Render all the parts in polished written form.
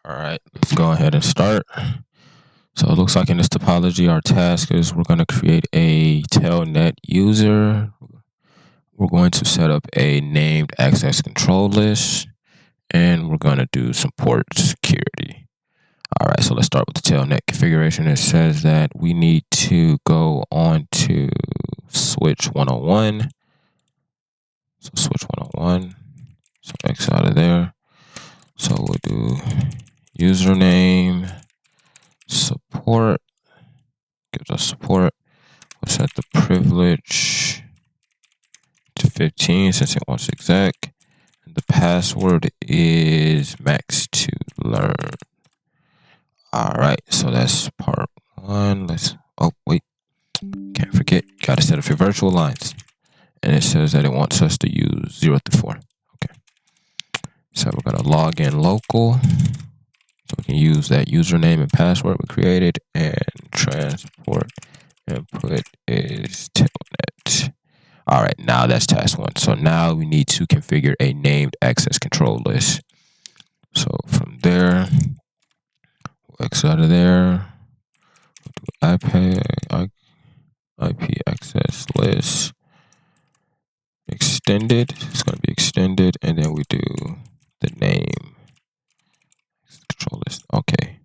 All right, let's go ahead and start. So it looks like in this topology, our task is we're going to create a Telnet user. We're going to set up a named access control list, and we're going to do some port security. All right, so let's start with the Telnet configuration. It says that we need to go on to switch 101. So switch 101. So X out of there. So we'll do username support, gives us support. We'll set the privilege to 15 since it wants exec. And the password is max to learn. All right, so that's part one. Oh, wait, can't forget, gotta set up your virtual lines. And it says that it wants us to use 0 through 4. Okay, so we're gonna log in local. So we can use that username and password we created, and transport input is Telnet. All right, now that's task one. So now we need to configure a named access control list. So from there, we'll X out of there. We'll do IP access list extended. It's going to be extended, and then we do the name control list. Okay.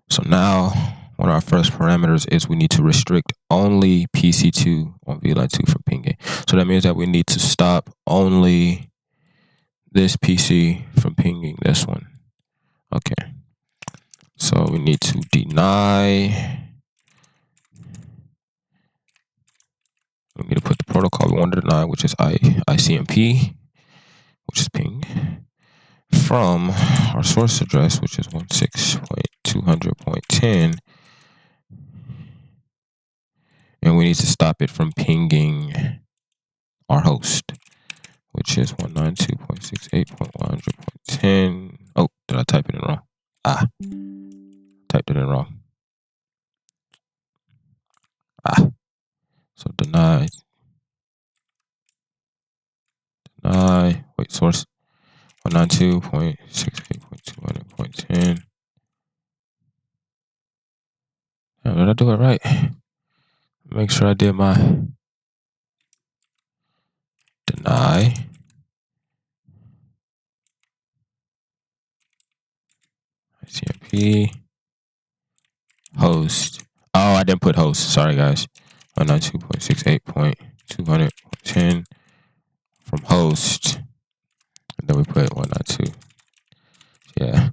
So now one of our first parameters is we need to restrict only PC2 on VLAN 2 from pinging. So that means that we need to stop only this PC from pinging this one. Okay. So we need to deny. We need to put the protocol we want to deny, which is ICMP, which is ping, from our source address, which is 106.200.10. And we need to stop it from pinging our host, which is 192.68.100.10. Oh, did I type it in wrong? Typed it in wrong. So deny, wait, source 192.68.200.10. Did I do it right? Make sure I did my deny. ICMP host. Oh, I didn't put host. Sorry, guys. 192.68.200.10 from host. And then we put 192. Yeah.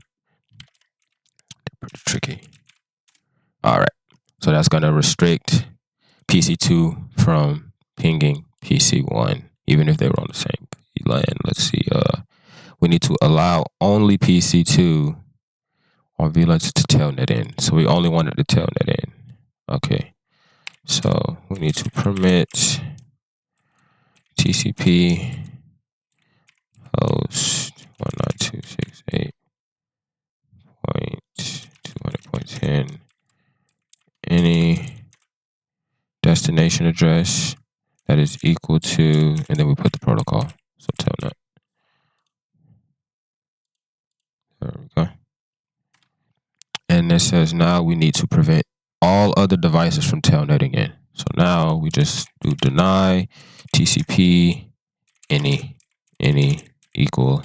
Pretty tricky. All right. So that's going to restrict PC2 from pinging PC1, even if they were on the same LAN. Let's see. We need to allow only PC2 on VLAN to Telnet in. So we only wanted to Telnet in. Okay. So we need to permit TCP host 192.68.200.10 any destination address that is equal to, and then we put the protocol. So Telnet. There we go. And it says now we need to prevent all other devices from telnetting in. So now we just do deny TCP any equal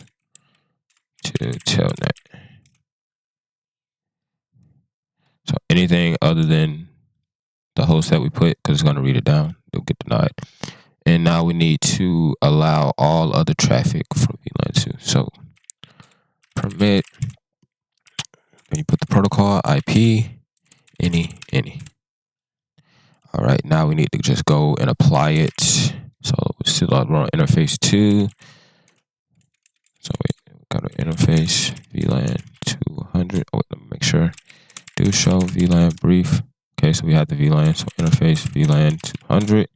to telnet. So anything other than the host that we put, because it's going to read it down, it'll get denied. And now we need to allow all other traffic from VLAN 2. So permit, when you put the protocol, IP, any. All right, now we need to just go and apply it. So we still are on interface 2. So we got an interface VLAN 200. Oh, let me make sure. Do show VLAN brief. Okay, so we have the VLAN. So interface VLAN 200.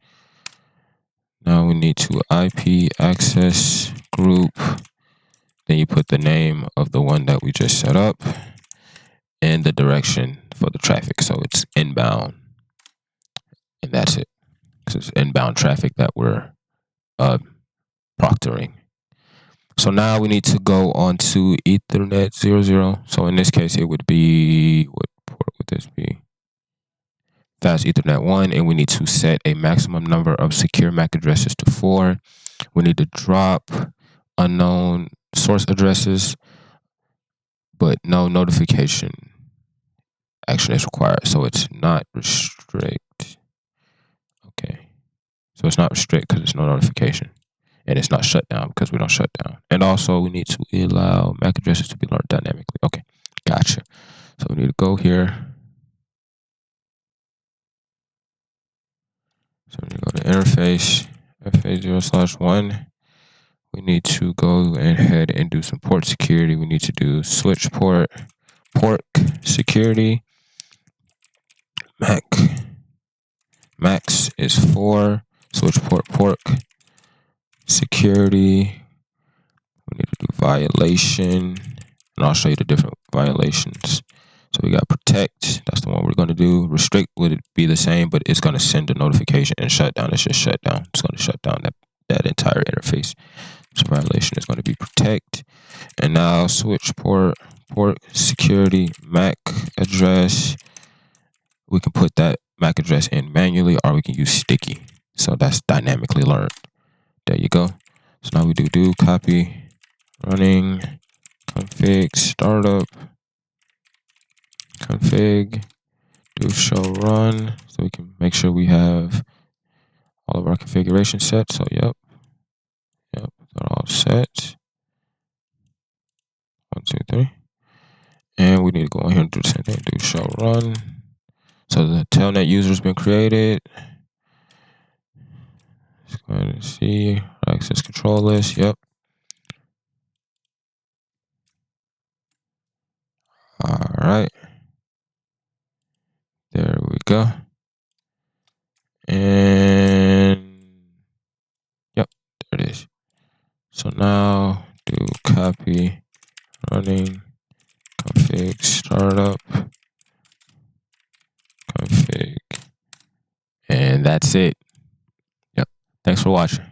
Now we need to IP access group. Then you put the name of the one that we just set up and the direction for the traffic. So it's inbound. And that's it. Because it's inbound traffic that we're proctoring. So now we need to go on to Ethernet 00. So in this case, it would be, what port would this be? Fast Ethernet 1, and we need to set a maximum number of secure MAC addresses to 4. We need to drop unknown source addresses, but no notification action is required. So it's not restrict. Okay. So it's not restrict because it's no notification. And it's not shut down because we don't shut down. And also we need to allow MAC addresses to be learned dynamically. Okay, gotcha. So we need to go here. So we need to go to interface, FA0/1. We need to go ahead and do some port security. We need to do switch port security. Max is 4. Switch port security. We need to do violation, and I'll show you the different violations. So we got protect. That's the one we're going to do. Restrict would be the same, but it's going to send a notification, and shutdown is just shut down. It's going to shut down that entire interface. So violation is going to be protect. And now switch port security MAC address. We can put that MAC address in manually, or we can use sticky. So that's dynamically learned. There you go. So now we do copy running config startup config do show run, so we can make sure we have all of our configuration set. So yep, they're all set. 1, 2, 3, and we need to go in here and do the same thing. Do show run. So the Telnet user has been created. Let's go ahead and see access control list. Yep. All right. There we go. And yep, there it is. So now do copy running config startup config, and that's it. Yep. Thanks for watching.